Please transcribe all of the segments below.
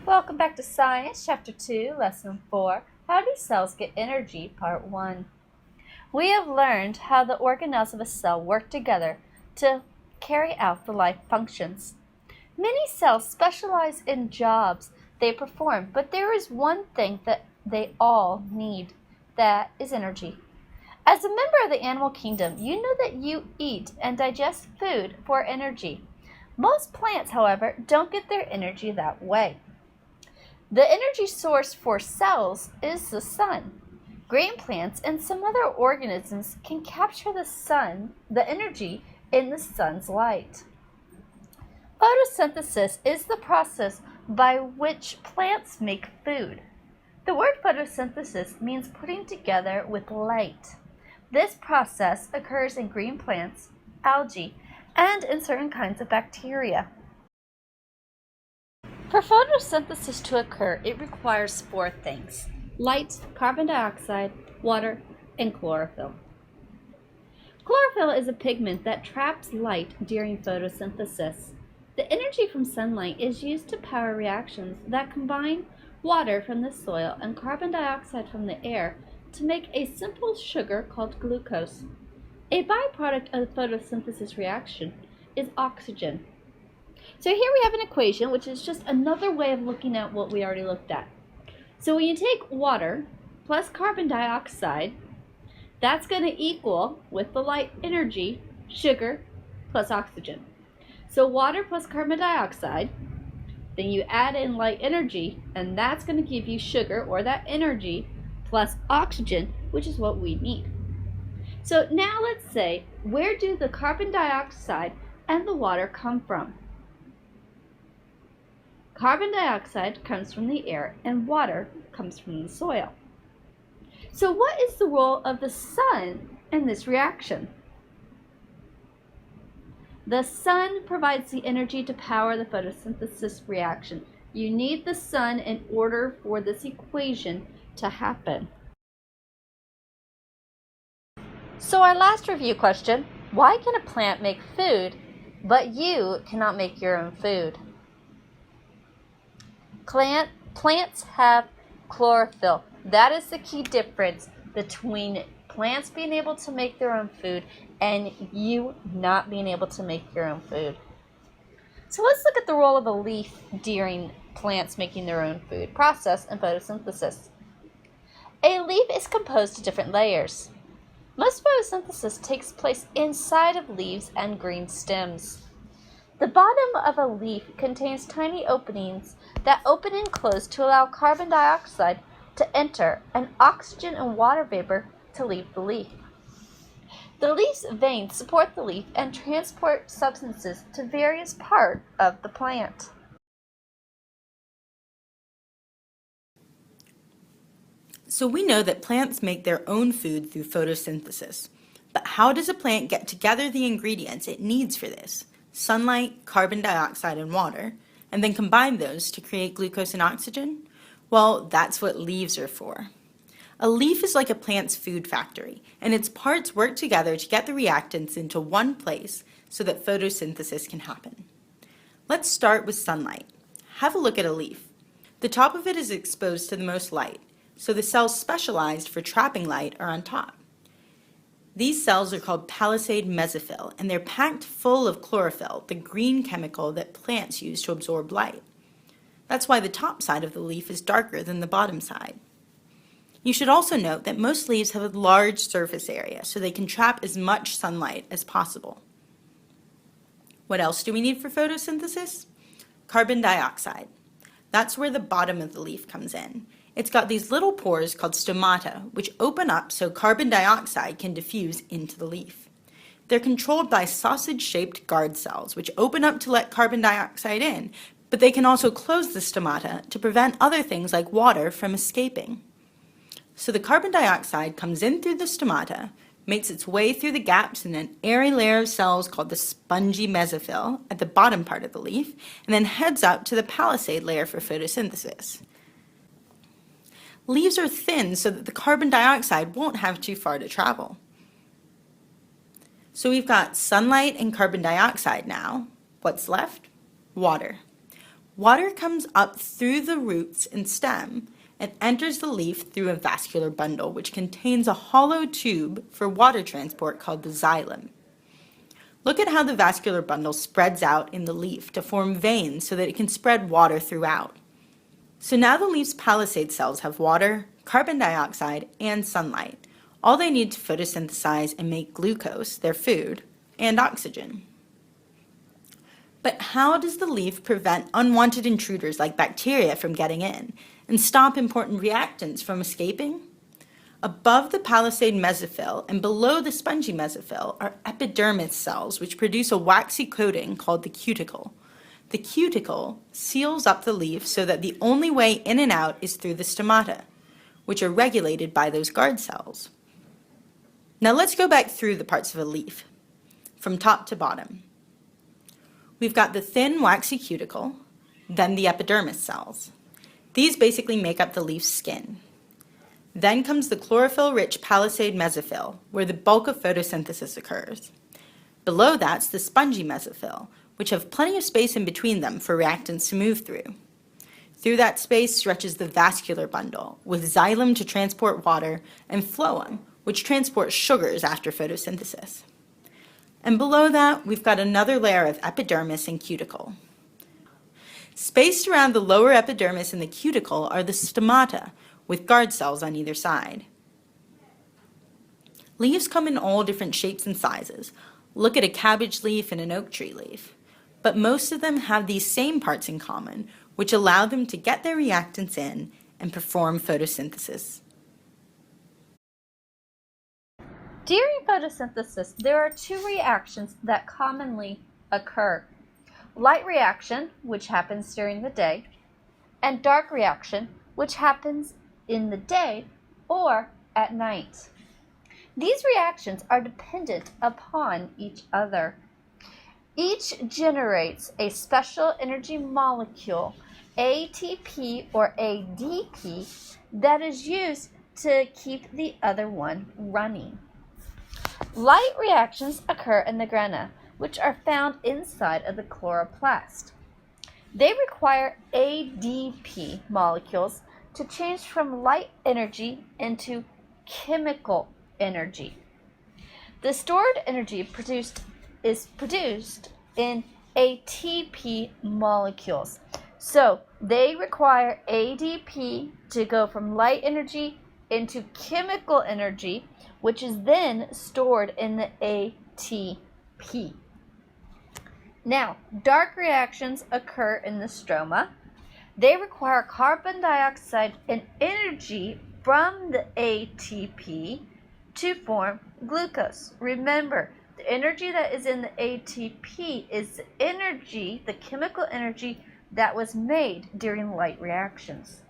Welcome back to Science, Chapter 2, Lesson 4, How Do Cells Get Energy, Part 1. We have learned how the organelles of a cell work together to carry out the life functions. Many cells specialize in jobs they perform, but there is one thing that they all need, that is energy. As a member of the animal kingdom, you know that you eat and digest food for energy. Most plants, however, don't get their energy that way. The energy source for cells is the sun. Green plants and some other organisms can capture the energy in the sun's light. Photosynthesis is the process by which plants make food. The word photosynthesis means putting together with light. This process occurs in green plants, algae, and in certain kinds of bacteria. For photosynthesis to occur, it requires four things: light, carbon dioxide, water, and chlorophyll. Chlorophyll is a pigment that traps light during photosynthesis. The energy from sunlight is used to power reactions that combine water from the soil and carbon dioxide from the air to make a simple sugar called glucose. A byproduct of the photosynthesis reaction is oxygen. So here we have an equation, which is just another way of looking at what we already looked at. So when you take water plus carbon dioxide, that's going to equal, with the light energy, sugar plus oxygen. So water plus carbon dioxide, then you add in light energy, and that's going to give you sugar, or that energy, plus oxygen, which is what we need. So now let's say, where do the carbon dioxide and the water come from? Carbon dioxide comes from the air and water comes from the soil. So what is the role of the sun in this reaction? The sun provides the energy to power the photosynthesis reaction. You need the sun in order for this equation to happen. So our last review question: why can a plant make food, but you cannot make your own food? Plants have chlorophyll. That is the key difference between plants being able to make their own food and you not being able to make your own food. So let's look at the role of a leaf during plants making their own food process and photosynthesis. A leaf is composed of different layers. Most photosynthesis takes place inside of leaves and green stems. The bottom of a leaf contains tiny openings that open and close to allow carbon dioxide to enter and oxygen and water vapor to leave the leaf. The leaf's veins support the leaf and transport substances to various parts of the plant. So we know that plants make their own food through photosynthesis. But how does a plant get together the ingredients it needs for this? Sunlight, carbon dioxide, and water, and then combine those to create glucose and oxygen? Well, that's what leaves are for. A leaf is like a plant's food factory, and its parts work together to get the reactants into one place so that photosynthesis can happen. Let's start with sunlight. Have a look at a leaf. The top of it is exposed to the most light, so the cells specialized for trapping light are on top. These cells are called palisade mesophyll, and they're packed full of chlorophyll, the green chemical that plants use to absorb light. That's why the top side of the leaf is darker than the bottom side. You should also note that most leaves have a large surface area, so they can trap as much sunlight as possible. What else do we need for photosynthesis? Carbon dioxide. That's where the bottom of the leaf comes in. It's got these little pores called stomata, which open up so carbon dioxide can diffuse into the leaf. They're controlled by sausage-shaped guard cells, which open up to let carbon dioxide in, but they can also close the stomata to prevent other things like water from escaping. So the carbon dioxide comes in through the stomata, makes its way through the gaps in an airy layer of cells called the spongy mesophyll at the bottom part of the leaf, and then heads up to the palisade layer for photosynthesis. Leaves are thin so that the carbon dioxide won't have too far to travel. So we've got sunlight and carbon dioxide now. What's left? Water. Water comes up through the roots and stem and enters the leaf through a vascular bundle, which contains a hollow tube for water transport called the xylem. Look at how the vascular bundle spreads out in the leaf to form veins so that it can spread water throughout. So now the leaf's palisade cells have water, carbon dioxide, and sunlight. All they need to photosynthesize and make glucose, their food, and oxygen. But how does the leaf prevent unwanted intruders like bacteria from getting in and stop important reactants from escaping? Above the palisade mesophyll and below the spongy mesophyll are epidermis cells which produce a waxy coating called the cuticle. The cuticle seals up the leaf so that the only way in and out is through the stomata, which are regulated by those guard cells. Now let's go back through the parts of a leaf, from top to bottom. We've got the thin, waxy cuticle, then the epidermis cells. These basically make up the leaf's skin. Then comes the chlorophyll-rich palisade mesophyll, where the bulk of photosynthesis occurs. Below that's the spongy mesophyll, which have plenty of space in between them for reactants to move through. Through that space stretches the vascular bundle, with xylem to transport water and phloem, which transports sugars after photosynthesis. And below that, we've got another layer of epidermis and cuticle. Spaced around the lower epidermis and the cuticle are the stomata, with guard cells on either side. Leaves come in all different shapes and sizes. Look at a cabbage leaf and an oak tree leaf. But most of them have these same parts in common, which allow them to get their reactants in and perform photosynthesis. During photosynthesis, there are two reactions that commonly occur. Light reaction, which happens during the day, and dark reaction, which happens in the day or at night. These reactions are dependent upon each other. Each generates a special energy molecule, ATP or ADP, that is used to keep the other one running. Light reactions occur in the grana, which are found inside of the chloroplast. They require ADP molecules to change from light energy into chemical energy. The stored energy is produced in ATP molecules. So they require ADP to go from light energy into chemical energy, which is then stored in the ATP. Now, dark reactions occur in the stroma. They require carbon dioxide and energy from the ATP to form glucose. Remember, the energy that is in the ATP is the energy, the chemical energy that was made during light reactions.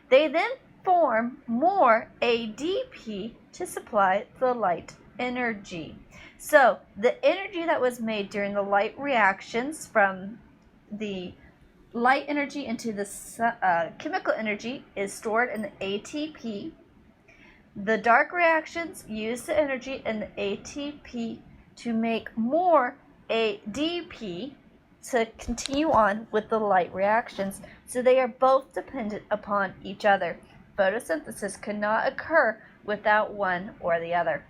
They then form more ADP to supply the light energy. So the energy that was made during the light reactions from the light energy into the chemical energy is stored in the ATP. The dark reactions use the energy in the ATP to make more ADP to continue on with the light reactions. So they are both dependent upon each other. Photosynthesis cannot occur without one or the other.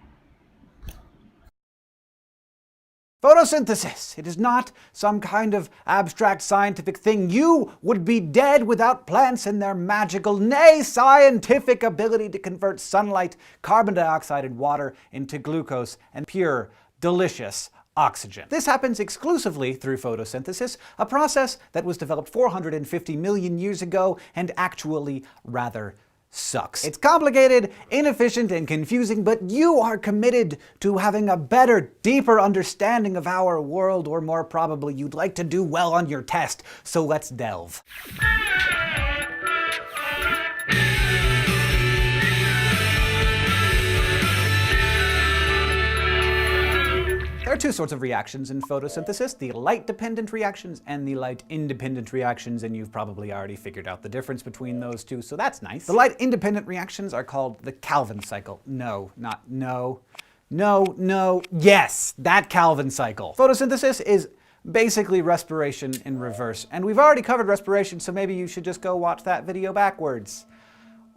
Photosynthesis. It is not some kind of abstract scientific thing. You would be dead without plants and their magical, nay, scientific ability to convert sunlight, carbon dioxide, and water into glucose and pure, delicious oxygen. This happens exclusively through photosynthesis, a process that was developed 450 million years ago and actually rather sucks. It's complicated, inefficient, and confusing, but you are committed to having a better, deeper understanding of our world, or more probably you'd like to do well on your test, so let's delve. There are two sorts of reactions in photosynthesis, the light-dependent reactions and the light-independent reactions, and you've probably already figured out the difference between those two, so that's nice. The light-independent reactions are called the Calvin cycle. Yes, that Calvin cycle. Photosynthesis is basically respiration in reverse. And we've already covered respiration, so maybe you should just go watch that video backwards.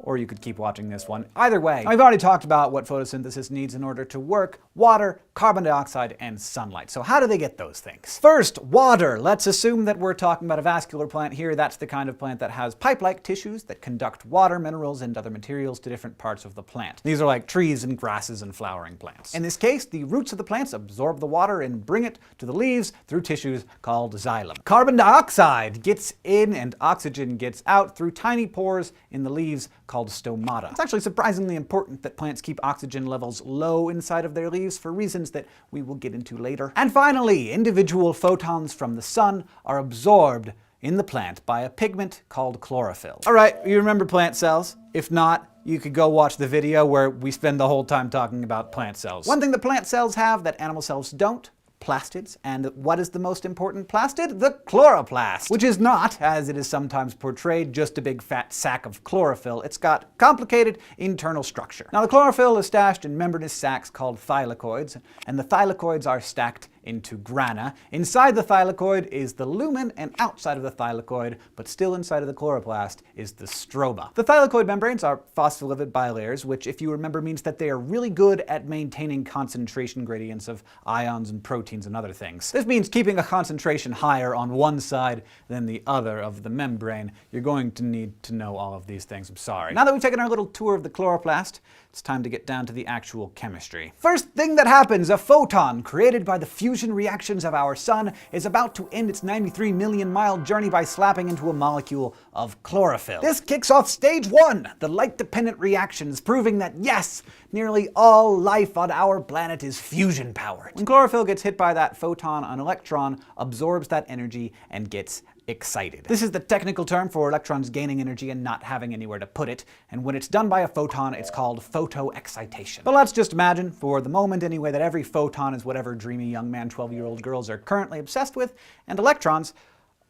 Or you could keep watching this one. Either way, I've already talked about what photosynthesis needs in order to work: water, carbon dioxide, and sunlight. So how do they get those things? First, water. Let's assume that we're talking about a vascular plant here. That's the kind of plant that has pipe-like tissues that conduct water, minerals, and other materials to different parts of the plant. These are like trees and grasses and flowering plants. In this case, the roots of the plants absorb the water and bring it to the leaves through tissues called xylem. Carbon dioxide gets in and oxygen gets out through tiny pores in the leaves called stomata. It's actually surprisingly important that plants keep oxygen levels low inside of their leaves for reasons that we will get into later. And finally, individual photons from the sun are absorbed in the plant by a pigment called chlorophyll. All right, you remember plant cells? If not, you could go watch the video where we spend the whole time talking about plant cells. One thing that plant cells have that animal cells don't: plastids. And what is the most important plastid? The chloroplast, which is not, as it is sometimes portrayed, just a big fat sack of chlorophyll. It's got complicated internal structure. Now, the chlorophyll is stashed in membranous sacs called thylakoids, and the thylakoids are stacked into grana. Inside the thylakoid is the lumen, and outside of the thylakoid, but still inside of the chloroplast, is the stroma. The thylakoid membranes are phospholipid bilayers, which, if you remember, means that they are really good at maintaining concentration gradients of ions and proteins and other things. This means keeping a concentration higher on one side than the other of the membrane. You're going to need to know all of these things, I'm sorry. Now that we've taken our little tour of the chloroplast, it's time to get down to the actual chemistry. First thing that happens, a photon created by the fusion reactions of our sun is about to end its 93 million mile journey by slapping into a molecule of chlorophyll. This kicks off stage one, the light-dependent reactions, proving that yes, nearly all life on our planet is fusion-powered. When chlorophyll gets hit by that photon, an electron absorbs that energy and gets excited. This is the technical term for electrons gaining energy and not having anywhere to put it, and when it's done by a photon, it's called photoexcitation. But let's just imagine, for the moment anyway, that every photon is whatever dreamy young man 12-year-old girls are currently obsessed with, and electrons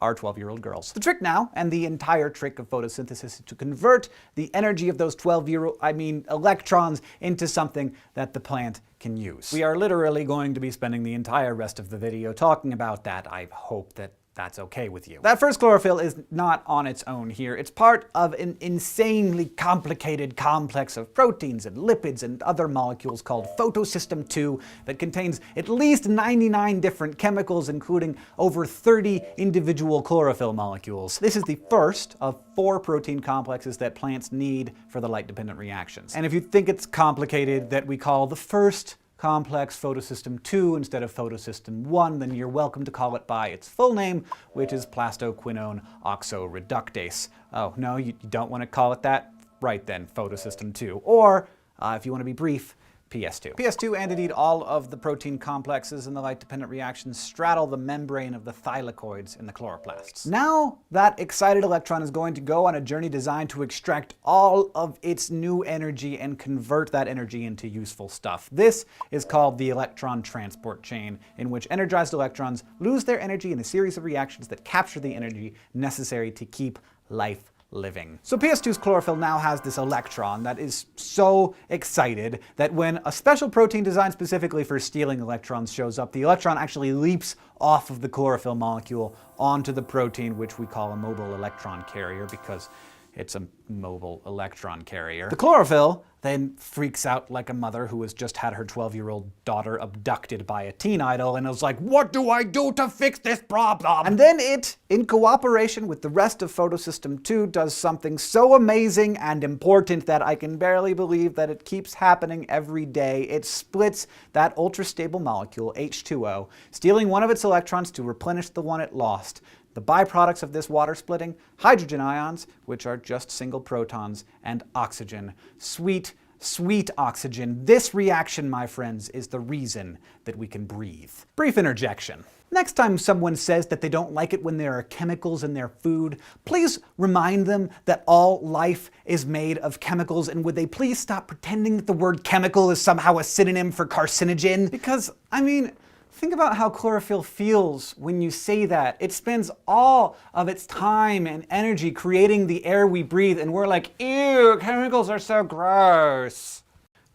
are 12-year-old girls. The trick now, and the entire trick of photosynthesis, is to convert the energy of those electrons into something that the plant can use. We are literally going to be spending the entire rest of the video talking about that. I hope that that's okay with you. That first chlorophyll is not on its own here. It's part of an insanely complicated complex of proteins and lipids and other molecules called photosystem 2 that contains at least 99 different chemicals, including over 30 individual chlorophyll molecules. This is the first of 4 protein complexes that plants need for the light-dependent reactions. And if you think it's complicated that we call the first complex photosystem 2 instead of photosystem 1, then you're welcome to call it by its full name, which is plastoquinone oxoreductase. Oh, no, you don't want to call it that? Right then, photosystem 2. Or, if you want to be brief, PS2. PS2 and indeed all of the protein complexes in the light-dependent reactions straddle the membrane of the thylakoids in the chloroplasts. Now that excited electron is going to go on a journey designed to extract all of its new energy and convert that energy into useful stuff. This is called the electron transport chain, in which energized electrons lose their energy in a series of reactions that capture the energy necessary to keep life living. So PS2's chlorophyll now has this electron that is so excited that when a special protein designed specifically for stealing electrons shows up, the electron actually leaps off of the chlorophyll molecule onto the protein, which we call a mobile electron carrier because it's a mobile electron carrier. The chlorophyll then freaks out like a mother who has just had her 12-year-old daughter abducted by a teen idol and is like, what do I do to fix this problem? And then it, in cooperation with the rest of photosystem 2, does something so amazing and important that I can barely believe that it keeps happening every day. It splits that ultra-stable molecule, H2O, stealing one of its electrons to replenish the one it lost. The byproducts of this water splitting: hydrogen ions, which are just single protons, and oxygen. Sweet, sweet oxygen. This reaction, my friends, is the reason that we can breathe. Brief interjection. Next time someone says that they don't like it when there are chemicals in their food, please remind them that all life is made of chemicals, and would they please stop pretending that the word chemical is somehow a synonym for carcinogen? Because, think about how chlorophyll feels when you say that. It spends all of its time and energy creating the air we breathe, and we're like, ew, chemicals are so gross.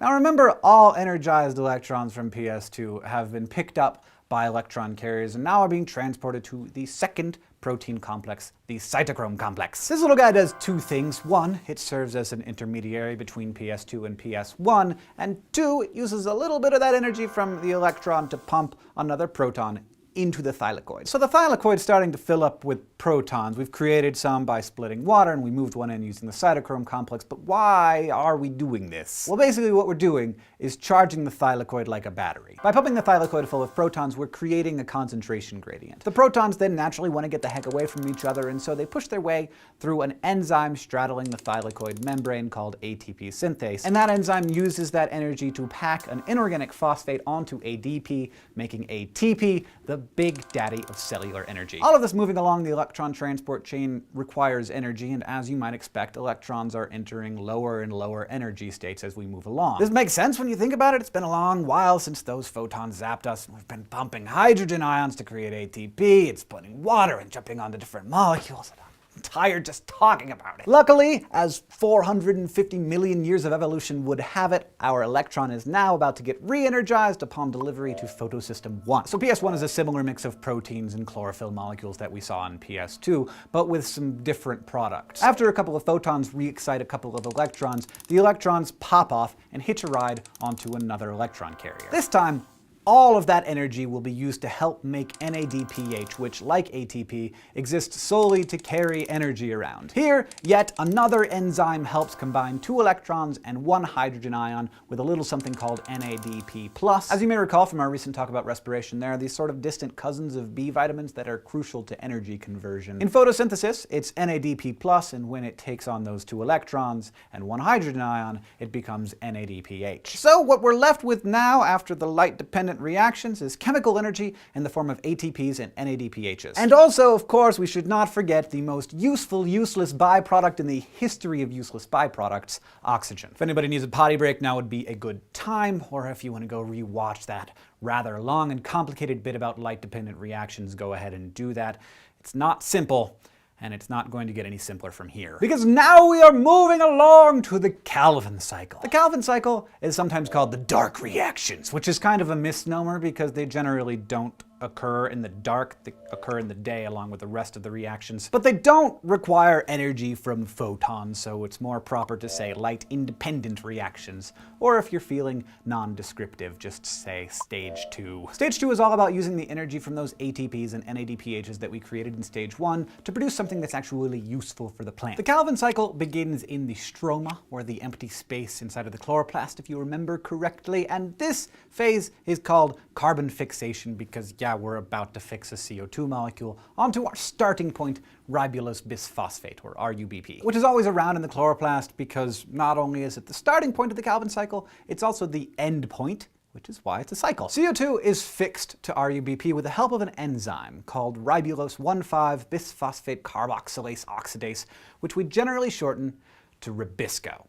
Now remember, all energized electrons from PS2 have been picked up by electron carriers and now are being transported to the second protein complex, the cytochrome complex. This little guy does two things. One, it serves as an intermediary between PS2 and PS1, and two, it uses a little bit of that energy from the electron to pump another proton into the thylakoid. So the thylakoid's starting to fill up with protons. We've created some by splitting water, and we moved one in using the cytochrome complex, but why are we doing this? Well, basically what we're doing is charging the thylakoid like a battery. By pumping the thylakoid full of protons, we're creating a concentration gradient. The protons then naturally want to get the heck away from each other, and so they push their way through an enzyme straddling the thylakoid membrane called ATP synthase. And that enzyme uses that energy to pack an inorganic phosphate onto ADP, making ATP the big daddy of cellular energy. All of this moving along the electron transport chain requires energy, and as you might expect, electrons are entering lower and lower energy states as we move along. This makes sense when you think about it. It's been a long while since those photons zapped us. We've been pumping hydrogen ions to create ATP, and splitting water and jumping onto different molecules. I'm tired just talking about it. Luckily, as 450 million years of evolution would have it, our electron is now about to get re-energized upon delivery to photosystem 1. So PS1 is a similar mix of proteins and chlorophyll molecules that we saw in PS2, but with some different products. After a couple of photons re-excite a couple of electrons, the electrons pop off and hitch a ride onto another electron carrier. This time, all of that energy will be used to help make NADPH, which, like ATP, exists solely to carry energy around. Here, yet another enzyme helps combine two electrons and one hydrogen ion with a little something called NADP+. As you may recall from our recent talk about respiration, there are these sort of distant cousins of B vitamins that are crucial to energy conversion. In photosynthesis, it's NADP+, and when it takes on those two electrons and one hydrogen ion, it becomes NADPH. So what we're left with now, after the light-dependent reactions, is chemical energy in the form of ATPs and NADPHs. And also, of course, we should not forget the most useful, useless byproduct in the history of useless byproducts, oxygen. If anybody needs a potty break, now would be a good time, or if you want to go rewatch that rather long and complicated bit about light-dependent reactions, go ahead and do that. It's not simple, and it's not going to get any simpler from here. Because now we are moving along to the Calvin cycle. The Calvin cycle is sometimes called the dark reactions, which is kind of a misnomer because they generally don't occur in the dark, they occur in the day along with the rest of the reactions. But they don't require energy from photons, so it's more proper to say light-independent reactions. Or if you're feeling non-descriptive, just say stage 2. Stage 2 is all about using the energy from those ATPs and NADPHs that we created in stage 1 to produce something that's actually useful for the plant. The Calvin cycle begins in the stroma, or the empty space inside of the chloroplast, if you remember correctly, and this phase is called carbon fixation because, yeah, we're about to fix a CO2 molecule onto our starting point, ribulose bisphosphate, or RUBP, which is always around in the chloroplast because not only is it the starting point of the Calvin cycle, it's also the end point, which is why it's a cycle. CO2 is fixed to RUBP with the help of an enzyme called ribulose 1,5-bisphosphate carboxylase oxidase, which we generally shorten to Ribisco.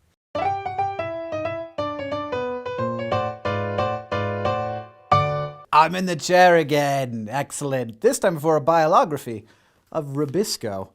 I'm in the chair again. Excellent. This time for a biography of Ribisco.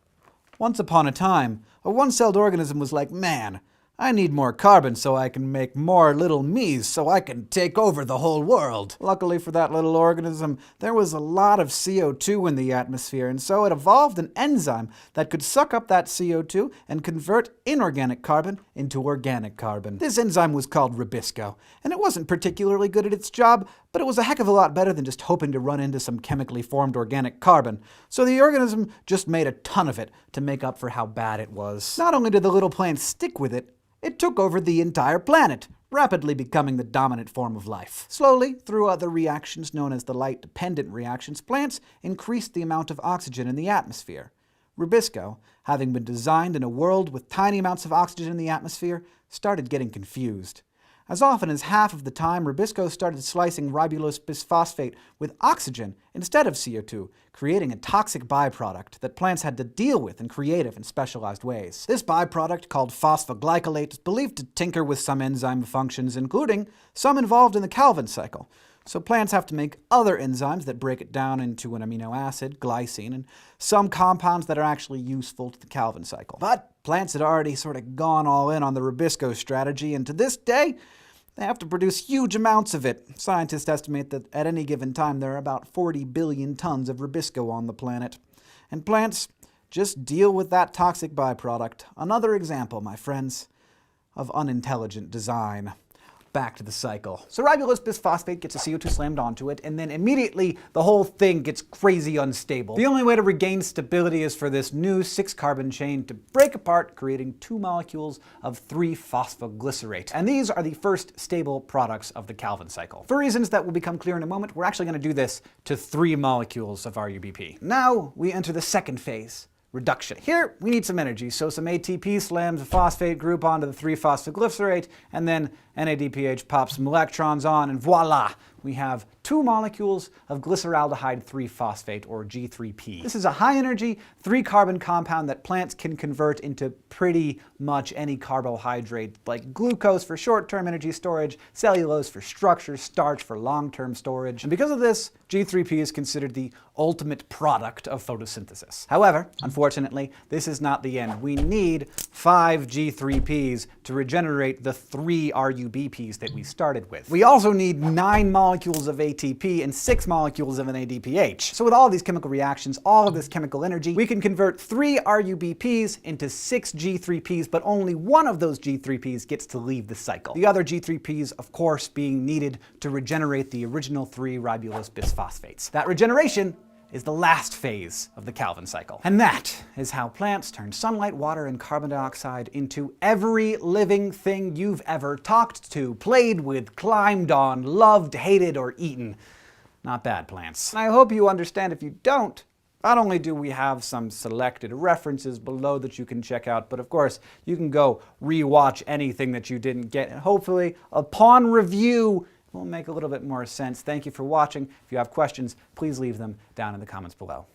Once upon a time, a one-celled organism was like, man, I need more carbon so I can make more little me's so I can take over the whole world. Luckily for that little organism, there was a lot of CO2 in the atmosphere, and so it evolved an enzyme that could suck up that CO2 and convert inorganic carbon into organic carbon. This enzyme was called Ribisco, and it wasn't particularly good at its job, but it was a heck of a lot better than just hoping to run into some chemically formed organic carbon. So the organism just made a ton of it to make up for how bad it was. Not only did the little plant stick with it, it took over the entire planet, rapidly becoming the dominant form of life. Slowly, through other reactions known as the light-dependent reactions, plants increased the amount of oxygen in the atmosphere. Ribisco, having been designed in a world with tiny amounts of oxygen in the atmosphere, started getting confused. As often as half of the time, Ribisco started slicing ribulose bisphosphate with oxygen instead of CO2, creating a toxic byproduct that plants had to deal with in creative and specialized ways. This byproduct, called phosphoglycolate, is believed to tinker with some enzyme functions, including some involved in the Calvin cycle. So plants have to make other enzymes that break it down into an amino acid, glycine, and some compounds that are actually useful to the Calvin cycle. But plants had already sort of gone all in on the Ribisco strategy, and to this day, They have to produce huge amounts of it. Scientists estimate that at any given time there are about 40 billion tons of rubisco on the planet. And plants just deal with that toxic byproduct. Another example, my friends, of unintelligent design. Back to the cycle. So ribulose bisphosphate gets a CO2 slammed onto it, and then immediately the whole thing gets crazy unstable. The only way to regain stability is for this new 6-carbon chain to break apart, creating 2 molecules of 3-phosphoglycerate. And these are the first stable products of the Calvin cycle. For reasons that will become clear in a moment, we're actually going to do this to 3 molecules of RUBP. Now we enter the second phase. Reduction. Here, we need some energy, so some ATP slams a phosphate group onto the 3-phosphoglycerate, and then NADPH pops some electrons on, and voila! We have 2 molecules of glyceraldehyde 3-phosphate, or G3P. This is a high-energy, 3-carbon compound that plants can convert into pretty much any carbohydrate, like glucose for short-term energy storage, cellulose for structure, starch for long-term storage. And because of this, G3P is considered the ultimate product of photosynthesis. However, unfortunately, this is not the end. We need 5 G3Ps to regenerate the 3 RUBPs that we started with. We also need 9 molecules of ATP and 6 molecules of NADPH. So with all of these chemical reactions, all of this chemical energy, we can convert 3 RUBPs into 6 G3Ps, but only one of those G3Ps gets to leave the cycle. The other G3Ps, of course, being needed to regenerate the original 3 ribulose bisphosphates. That regeneration is the last phase of the Calvin cycle. And that is how plants turn sunlight, water, and carbon dioxide into every living thing you've ever talked to, played with, climbed on, loved, hated, or eaten. Not bad, plants. And I hope you understand. If you don't, not only do we have some selected references below that you can check out, but of course, you can go rewatch anything that you didn't get, and hopefully, upon review, will make a little bit more sense. Thank you for watching. If you have questions, please leave them down in the comments below.